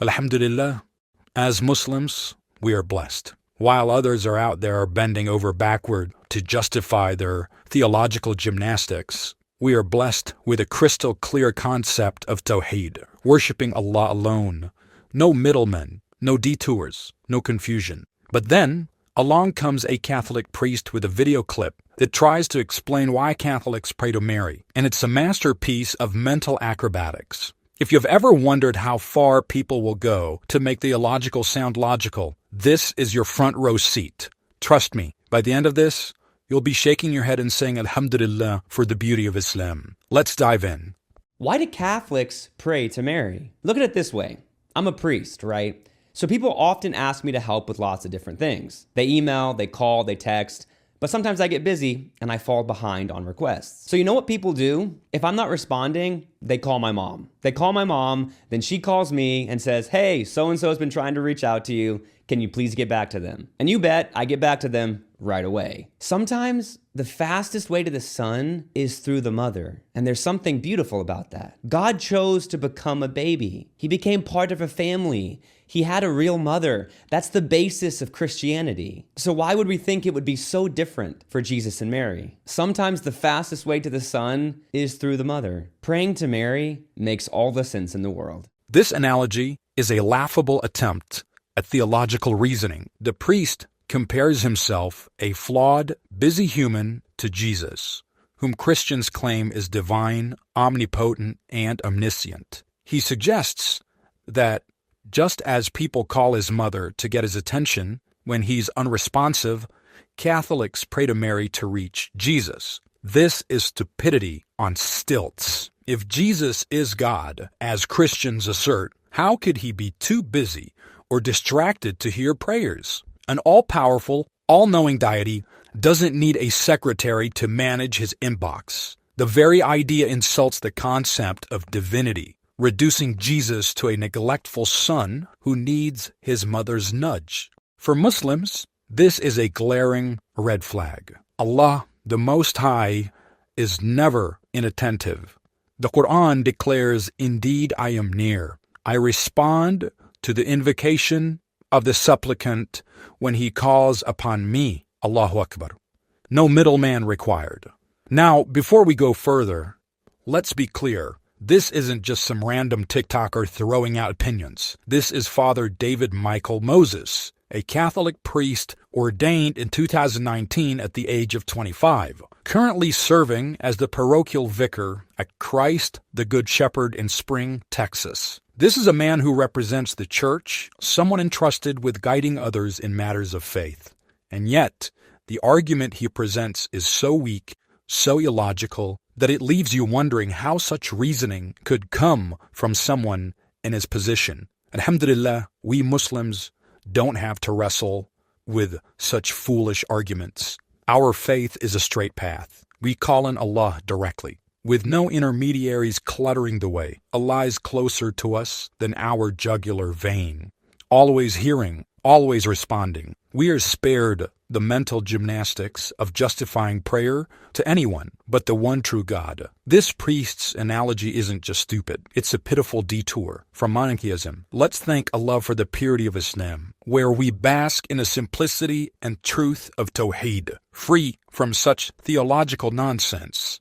Alhamdulillah, as Muslims, we are blessed. While others are out there bending over backward to justify their theological gymnastics, we are blessed with a crystal clear concept of Tawheed, worshiping Allah alone. No middlemen, no detours, no confusion. But then, along comes a Catholic priest with a video clip that tries to explain why Catholics pray to Mary, and it's a masterpiece of mental acrobatics. If you've ever wondered how far people will go to make theological sound logical, this is your front row seat. Trust me, by the end of this, you'll be shaking your head and saying Alhamdulillah for the beauty of Islam. Let's dive in. Why do Catholics pray to Mary? Look at it this way. I'm a priest, right? So people often ask me to help with lots of different things. They email, they call, they text, but sometimes I get busy and I fall behind on requests. So you know what people do? If I'm not responding, they call my mom. They call my mom, then she calls me and says, hey, so-and-so has been trying to reach out to you. Can you please get back to them? And you bet I get back to them right away. Sometimes the fastest way to the sun is through the mother. And there's something beautiful about that. God chose to become a baby. He became part of a family. He had a real mother. That's the basis of Christianity. So why would we think it would be so different for Jesus and Mary? Sometimes the fastest way to the sun is through the mother. Praying to Mary makes all the sense in the world. This analogy is a laughable attempt at theological reasoning. The priest compares himself, a flawed, busy human, to Jesus, whom Christians claim is divine, omnipotent, and omniscient. He suggests that just as people call his mother to get his attention when he's unresponsive, Catholics pray to Mary to reach Jesus. This is stupidity on stilts. If Jesus is God, as Christians assert, how could he be too busy or distracted to hear prayers? An all-powerful, all-knowing deity doesn't need a secretary to manage his inbox. The very idea insults the concept of divinity, reducing Jesus to a neglectful son who needs his mother's nudge. For Muslims, this is a glaring red flag. Allah, the Most High, is never inattentive. The Quran declares, "Indeed, I am near. I respond to the invocation of the supplicant when he calls upon me." Allahu Akbar. No middleman required. Now, before we go further, let's be clear. This isn't just some random TikToker throwing out opinions. This is Father David Michael Moses, a Catholic priest ordained in 2019 at the age of 25, currently serving as the parochial vicar at Christ the Good Shepherd in Spring, Texas. This is a man who represents the church, someone entrusted with guiding others in matters of faith. And yet, the argument he presents is so weak, so illogical, that it leaves you wondering how such reasoning could come from someone in his position. Alhamdulillah, we Muslims don't have to wrestle with such foolish arguments. Our faith is a straight path. We call on Allah directly, with no intermediaries cluttering the way. Allah is closer to us than our jugular vein, always hearing, always responding. We are spared the mental gymnastics of justifying prayer to anyone but the one true God. This priest's analogy isn't just stupid. It's a pitiful detour from monotheism. Let's thank Allah for the purity of Islam, where we bask in the simplicity and truth of Tawheed, free from such theological nonsense.